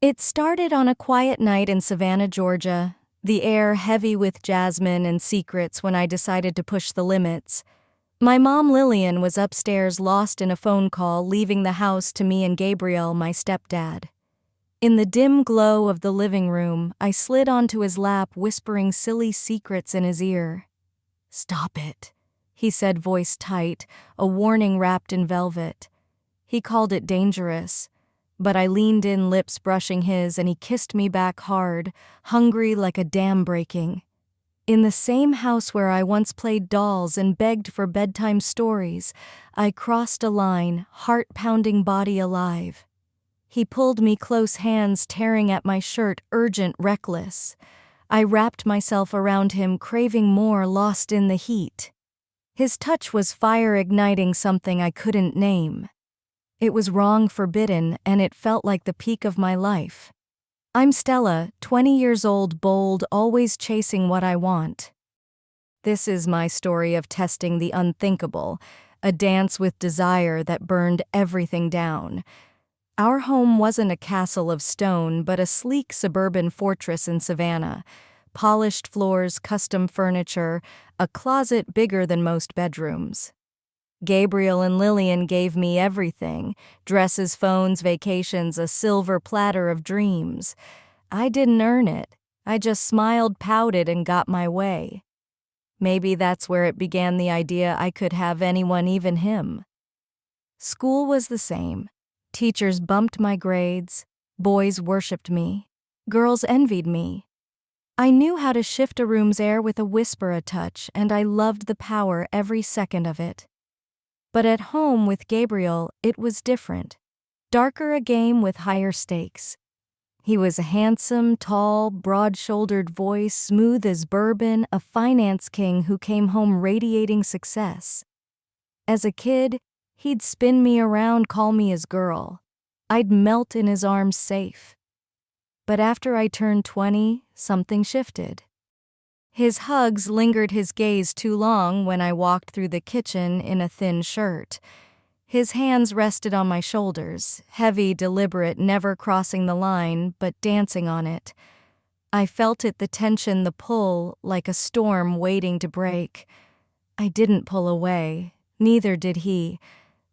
It started on a quiet night in Savannah, Georgia, the air heavy with jasmine and secrets when I decided to push the limits. My mom Lillian was upstairs lost in a phone call, leaving the house to me and Gabriel, my stepdad. In the dim glow of the living room, I slid onto his lap, whispering silly secrets in his ear. "Stop it," he said, voice tight, a warning wrapped in velvet. He called it dangerous, but I leaned in, lips brushing his, and he kissed me back hard, hungry like a dam breaking. In the same house where I once played dolls and begged for bedtime stories, I crossed a line, heart-pounding, body alive. He pulled me close, hands tearing at my shirt, urgent, reckless. I wrapped myself around him, craving more, lost in the heat. His touch was fire, igniting something I couldn't name. It was wrong, forbidden, and it felt like the peak of my life. I'm Stella, 20 years old, bold, always chasing what I want. This is my story of testing the unthinkable, a dance with desire that burned everything down. Our home wasn't a castle of stone, but a sleek suburban fortress in Savannah. Polished floors, custom furniture, a closet bigger than most bedrooms. Gabriel and Lillian gave me everything: dresses, phones, vacations, a silver platter of dreams. I didn't earn it. I just smiled, pouted, and got my way. Maybe that's where it began, the idea I could have anyone, even him. School was the same. Teachers bumped my grades. Boys worshipped me. Girls envied me. I knew how to shift a room's air with a whisper, a touch, and I loved the power, every second of it. But at home with Gabriel, it was different. Darker, a game with higher stakes. He was a handsome, tall, broad-shouldered voice, smooth as bourbon, a finance king who came home radiating success. As a kid, he'd spin me around, call me his girl. I'd melt in his arms, safe. But after I turned 20, something shifted. His hugs lingered, his gaze too long when I walked through the kitchen in a thin shirt. His hands rested on my shoulders, heavy, deliberate, never crossing the line, but dancing on it. I felt it, the tension, the pull, like a storm waiting to break. I didn't pull away, neither did he.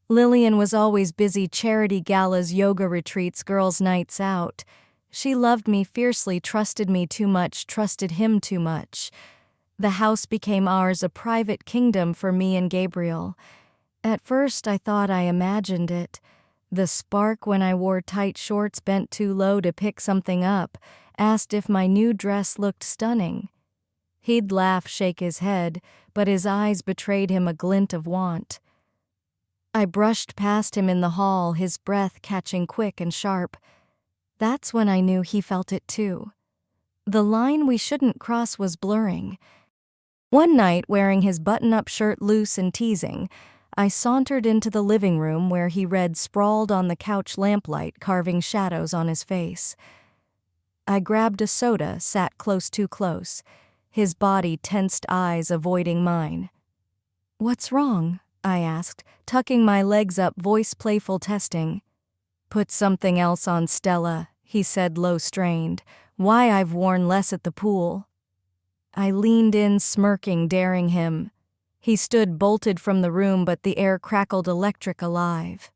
Lillian was always busy: charity galas, yoga retreats, girls' nights out. She loved me fiercely, trusted me too much, trusted him too much. The house became ours, a private kingdom for me and Gabriel. At first I thought I imagined it. The spark when I wore tight shorts, bent too low to pick something up, asked if my new dress looked stunning. He'd laugh, shake his head, but his eyes betrayed him, a glint of want. I brushed past him in the hall, his breath catching quick and sharp. That's when I knew he felt it too. The line we shouldn't cross was blurring. One night, wearing his button-up shirt loose and teasing, I sauntered into the living room where he read, sprawled on the couch, lamplight carving shadows on his face. I grabbed a soda, sat close, too close, his body, tensed eyes avoiding mine. "What's wrong?" I asked, tucking my legs up, voice playful, testing. "Put something else on, Stella," he said, low, strained. "Why, I've worn less at the pool." I leaned in, smirking, daring him. He stood, bolted from the room, but the air crackled, electric, alive.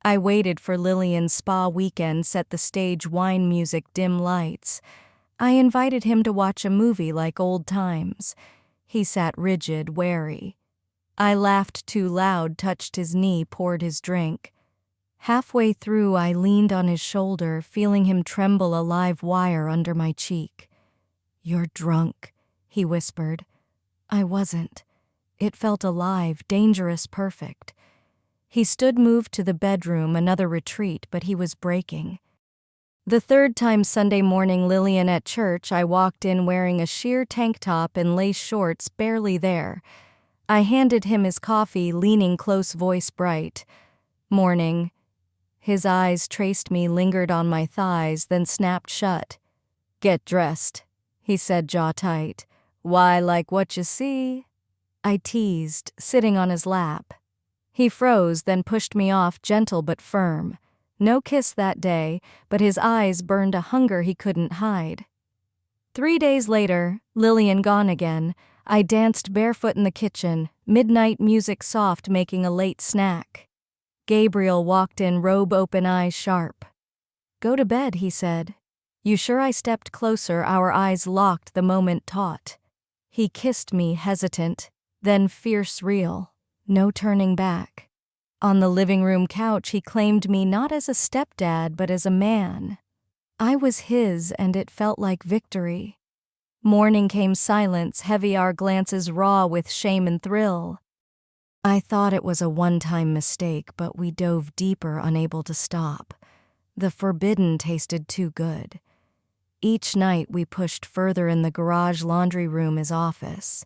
I waited for Lillian's spa weekend, set the stage, wine music, dim lights. I invited him to watch a movie like old times. He sat rigid, wary. I laughed too loud, touched his knee, poured his drink. Halfway through, I leaned on his shoulder, feeling him tremble, a live wire under my cheek. "You're drunk," he whispered. I wasn't. It felt alive, dangerous, perfect. He stood, moved to the bedroom, another retreat, but he was breaking. The third time, Sunday morning, Lillian at church, I walked in wearing a sheer tank top and lace shorts, barely there. I handed him his coffee, leaning close, voice bright. "Morning." His eyes traced me, lingered on my thighs, then snapped shut. "Get dressed," he said, jaw tight. "Why, like what you see?" I teased, sitting on his lap. He froze, then pushed me off, gentle but firm. No kiss that day, but his eyes burned a hunger he couldn't hide. 3 days later, Lillian gone again, I danced barefoot in the kitchen, midnight music soft making a late snack. Gabriel walked in, robe open, eyes sharp. "Go to bed," he said. "You sure?" I stepped closer, our eyes locked the moment taut. He kissed me, hesitant, then fierce, real. No turning back. On the living room couch, he claimed me not as a stepdad, but as a man. I was his, and it felt like victory. Morning came, silence, heavy, our glances raw with shame and thrill. I thought it was a one-time mistake, but we dove deeper, unable to stop. The forbidden tasted too good. Each night we pushed further, in the garage, laundry room, his office.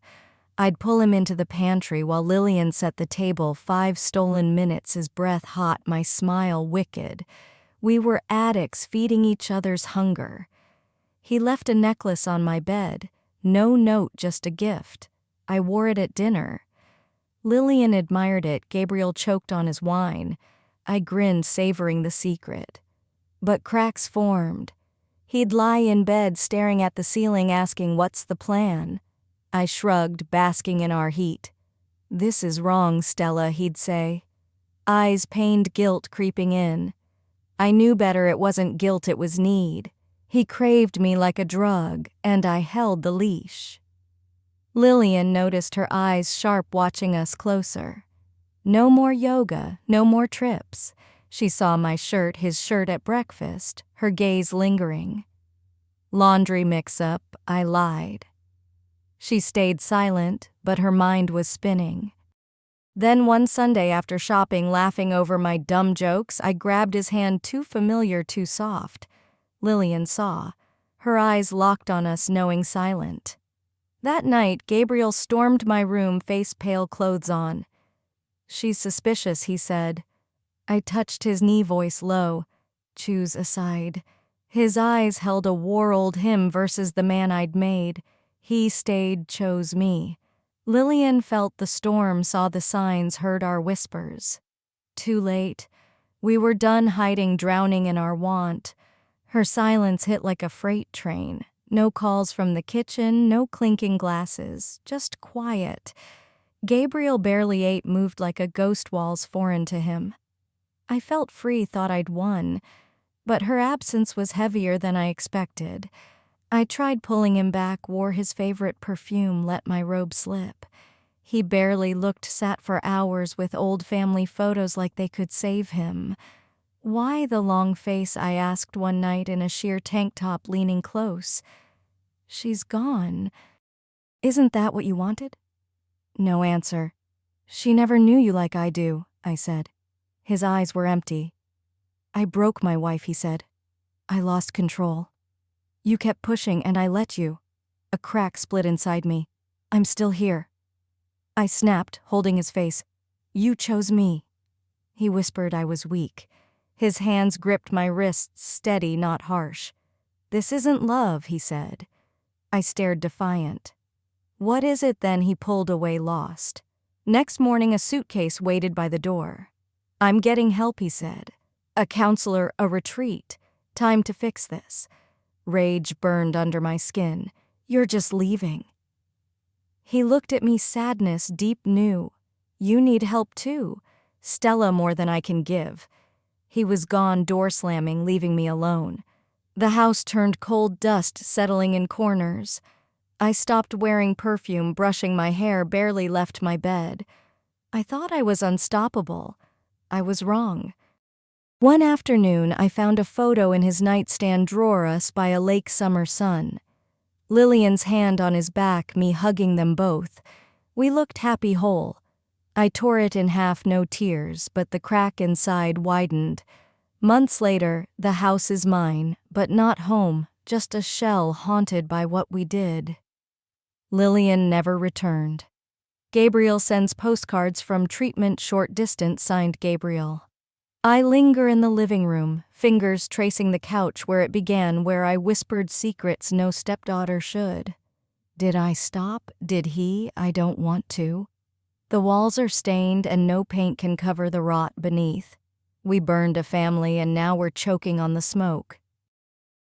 I'd pull him into the pantry while Lillian set the table, 5 stolen minutes, his breath hot, my smile wicked. We were addicts, feeding each other's hunger. He left a necklace on my bed, no note, just a gift. I wore it at dinner. Lillian admired it, Gabriel choked on his wine. I grinned, savoring the secret. But cracks formed. He'd lie in bed, staring at the ceiling, asking, "What's the plan?" I shrugged, basking in our heat. "This is wrong, Stella," he'd say. Eyes pained, guilt creeping in. I knew better, it wasn't guilt, it was need. He craved me like a drug, and I held the leash. Lillian noticed, her eyes sharp, watching us closer. No more yoga, no more trips. She saw my shirt, his shirt at breakfast, her gaze lingering. Laundry mix-up, I lied. She stayed silent, but her mind was spinning. Then one Sunday after shopping, laughing over my dumb jokes, I grabbed his hand, too familiar, too soft. Lillian saw. Her eyes locked on us, knowing, silent. That night, Gabriel stormed my room, face pale, clothes on. "She's suspicious," he said. I touched his knee, voice low. "Choose a side." His eyes held a war, old him versus the man I'd made. He stayed, chose me. Lillian felt the storm, saw the signs, heard our whispers. Too late. We were done hiding, drowning in our want. Her silence hit like a freight train. No calls from the kitchen, no clinking glasses, just quiet. Gabriel barely ate, moved like a ghost, walls foreign to him. I felt free, thought I'd won, but her absence was heavier than I expected. I tried pulling him back, wore his favorite perfume, let my robe slip. He barely looked, sat for hours with old family photos like they could save him. "Why the long face?" I asked one night in a sheer tank top, leaning close. "She's gone." "Isn't that what you wanted?" No answer. "She never knew you like I do," I said. His eyes were empty. "I broke my wife," he said. "I lost control. You kept pushing and I let you." A crack split inside me. "I'm still here." I snapped, holding his face. "You chose me." He whispered I was weak. His hands gripped my wrists, steady, not harsh. "This isn't love," he said. I stared, defiant. "What is it then?" He pulled away, lost. Next morning, a suitcase waited by the door. "I'm getting help," he said. "A counselor, a retreat. Time to fix this." Rage burned under my skin. "You're just leaving." He looked at me, sadness deep, new. "You need help too. Stella, more than I can give." He was gone, door slamming, leaving me alone. The house turned cold, dust settling in corners. I stopped wearing perfume, brushing my hair, barely left my bed. I thought I was unstoppable. I was wrong. One afternoon, I found a photo in his nightstand drawer, us by a lake summer sun. Lillian's hand on his back, me hugging them both. We looked happy, whole. I tore it in half, no tears, but the crack inside widened. Months later, the house is mine, but not home, just a shell haunted by what we did. Lillian never returned. Gabriel sends postcards from treatment, short distance, signed Gabriel. I linger in the living room, fingers tracing the couch where it began, where I whispered secrets no stepdaughter should. Did I stop? Did he? I don't want to. The walls are stained and no paint can cover the rot beneath. We burned a family and now we're choking on the smoke.